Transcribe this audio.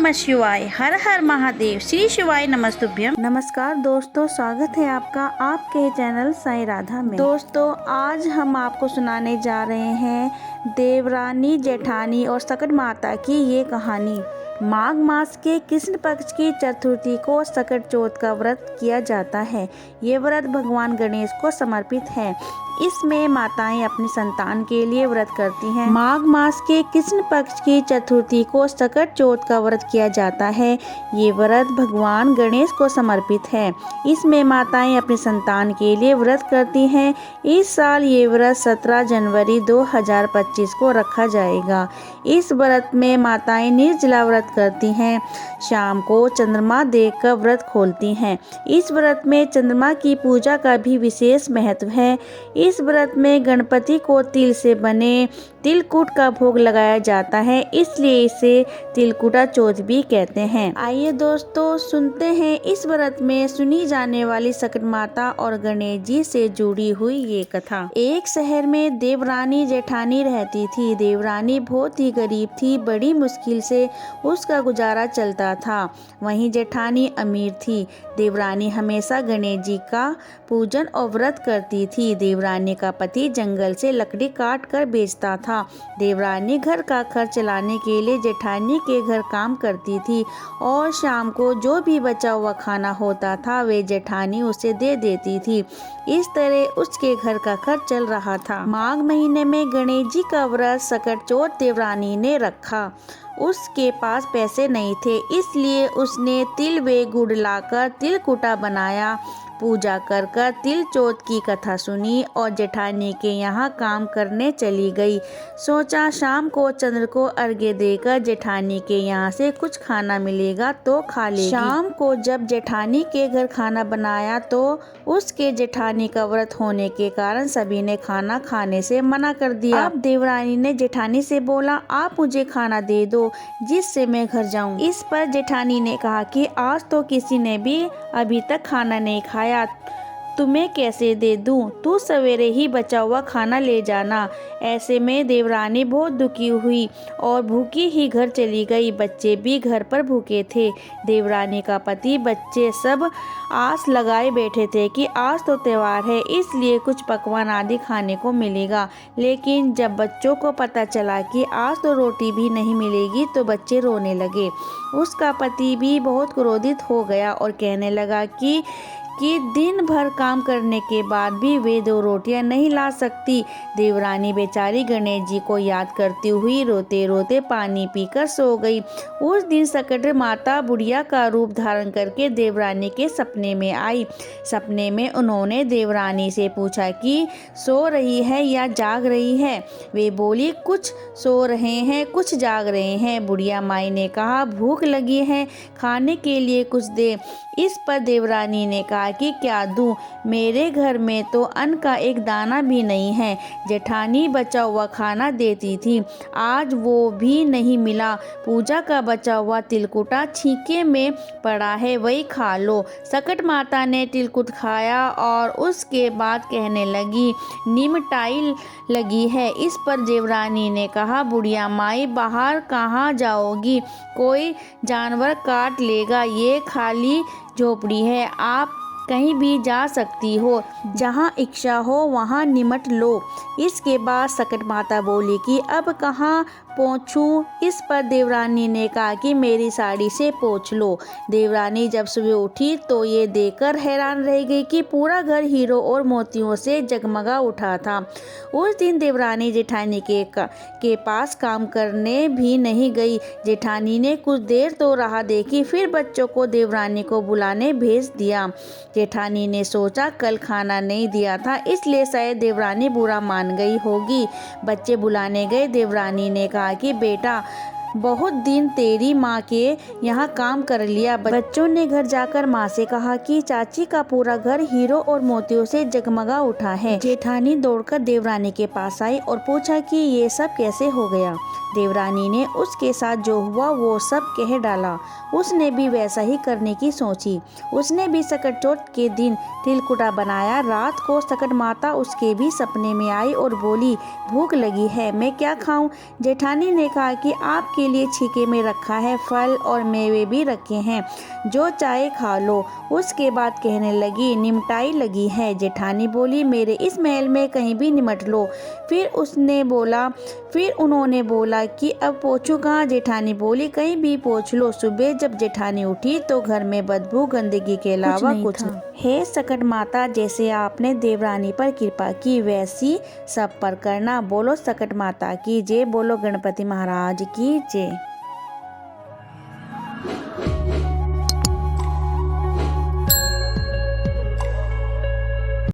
नमः शिवाय। हर हर महादेव। श्री शिवाय नमस्तुभ्यम। नमस्कार दोस्तों, स्वागत है आपका आपके चैनल साई राधा में। दोस्तों, आज हम आपको सुनाने जा रहे हैं देवरानी जेठानी और सकट माता की ये कहानी। माघ मास के कृष्ण पक्ष की चतुर्थी को सकट चौथ का व्रत किया जाता है। ये व्रत भगवान गणेश को समर्पित है। इसमें माताएं अपनी संतान के लिए व्रत करती हैं। माघ मास के कृष्ण पक्ष की चतुर्थी को सकट चौथ का व्रत किया जाता है। ये व्रत भगवान गणेश को समर्पित है। इसमें माताएं अपनी संतान के लिए व्रत करती हैं। इस साल ये व्रत 17 जनवरी 2025 को रखा जाएगा। इस व्रत में माताएं निर्जला व्रत करती हैं। शाम को चंद्रमा देखकर व्रत खोलती हैं। इस व्रत में चंद्रमा की पूजा का भी विशेष महत्व है। इस व्रत में गणपति को तिल से बने तिलकुट का भोग लगाया जाता है, इसलिए इसे तिलकुटा चौथ भी कहते हैं। आइए दोस्तों, सुनते हैं इस व्रत में सुनी जाने वाली सकट माता और गणेश जी से जुड़ी हुई ये कथा। एक शहर में देवरानी जेठानी रहती थी। देवरानी बहुत ही गरीब थी। बड़ी मुश्किल से उसका गुजारा चलता था। वहीं जेठानी अमीर थी। देवरानी हमेशा गणेश जी का पूजन और व्रत करती थी। देवरानी का पति जंगल से लकड़ी काट कर बेचता था। देवरानी घर का खर्च चलाने के लिए जेठानी के घर काम करती थी और शाम को जो भी बचा हुआ खाना होता था वे जेठानी उसे दे देती थी। इस तरह उसके घर का खर्च चल रहा था। माघ महीने में गणेश जी का व्रत सकट चौथ देवरानी ने रखा। उसके पास पैसे नहीं थे, इसलिए उसने तिल व गुड़ लाकर तिलकुटा बनाया। पूजा कर तिल चौथ की कथा सुनी और जेठानी के यहाँ काम करने चली गई। सोचा शाम को चंद्र को अर्घ्य देकर जेठानी के यहाँ से कुछ खाना मिलेगा तो खा लेगी। शाम को जब जेठानी के घर खाना बनाया तो उसके जेठानी का व्रत होने के कारण सभी ने खाना खाने से मना कर दिया। अब देवरानी ने जेठानी से बोला, आप मुझे खाना दे दो जिससे मैं घर जाऊं। इस पर जेठानी ने कहा कि आज तो किसी ने भी अभी तक खाना नहीं खाया, तुम्हें कैसे दे दूं? तू सवेरे ही बचा हुआ खाना ले जाना। ऐसे में देवरानी बहुत दुखी हुई और भूखी ही घर चली गई। बच्चे भी घर पर भूखे थे। देवरानी का पति बच्चे सब आस लगाए बैठे थे कि आज तो त्योहार है, इसलिए कुछ पकवान आदि खाने को मिलेगा। लेकिन जब बच्चों को पता चला कि आज तो रोटी भी नहीं मिलेगी तो बच्चे रोने लगे। उसका पति भी बहुत क्रोधित हो गया और कहने लगा कि दिन भर काम करने के बाद भी वे 2 रोटियां नहीं ला सकती। देवरानी बेचारी गणेश जी को याद करती हुई रोते रोते पानी पीकर सो गई। उस दिन सकट माता बुढ़िया का रूप धारण करके देवरानी के सपने में आई। सपने में उन्होंने देवरानी से पूछा कि सो रही है या जाग रही है। वे बोली, कुछ सो रहे हैं, कुछ जाग रहे हैं। बुढ़िया माई ने कहा, भूख लगी है, खाने के लिए कुछ दे। इस पर देवरानी ने कहा कि क्या दूं, मेरे घर में तो अन्न का एक दाना भी नहीं है। जेठानी बचा हुआ खाना देती थी, आज वो भी नहीं मिला। पूजा का बचा हुआ तिलकुटा छीके में पड़ा है, वही खा लो। सकट माता ने तिलकुट खाया और उसके बाद कहने लगी, निमटाई लगी है। इस पर देवरानी ने कहा, बुढ़िया माई बाहर कहाँ जाओगी, कोई जानवर काट लेगा। ये खाली झोपड़ी है, आप कहीं भी जा सकती हो, जहाँ इच्छा हो वहाँ निमट लो। इसके बाद सकट माता बोली कि अब कहाँ पोंछूं। इस पर देवरानी ने कहा कि मेरी साड़ी से पोंछ लो। देवरानी जब सुबह उठी तो ये देखकर हैरान रह गई कि पूरा घर हीरो और मोतियों से जगमगा उठा था। उस दिन देवरानी जेठानी के पास काम करने भी नहीं गई। जेठानी ने कुछ देर तो राह देखी, फिर बच्चों को देवरानी को बुलाने भेज दिया। जेठानी ने सोचा कल खाना नहीं दिया था, इसलिए शायद देवरानी बुरा मान गई होगी। बच्चे बुलाने गए। देवरानी ने कहा कि बेटा, बहुत दिन तेरी माँ के यहाँ काम कर लिया। बच्चों ने घर जाकर माँ से कहा कि चाची का पूरा घर हीरो और मोतियों से जगमगा उठा है। जेठानी दौड़कर देवरानी के पास आई और पूछा कि ये सब कैसे हो गया। देवरानी ने उसके साथ जो हुआ वो सब कह डाला। उसने भी वैसा ही करने की सोची। उसने भी सकट चौथ के दिन तिलकुटा बनाया। रात को सकट माता उसके भी सपने में आई और बोली, भूख लगी है, मैं क्या खाऊं? जेठानी ने कहा कि आपके लिए छीके में रखा है, फल और मेवे भी रखे हैं, जो चाहे खा लो। उसके बाद कहने लगी, निमटाई लगी है। जेठानी बोली, मेरे इस महल में कहीं भी निमट लो। फिर उन्होंने बोला कि अब पोंछूं कहाँ? जेठानी बोली, कहीं भी पोंछ लो। सुबह जब जेठानी उठी तो घर में बदबू गंदगी के अलावा कुछ नहीं। हे सकट माता, जैसे आपने देवरानी पर कृपा की वैसी सब पर करना। बोलो सकट माता की जय, बोलो गणपति महाराज की जय।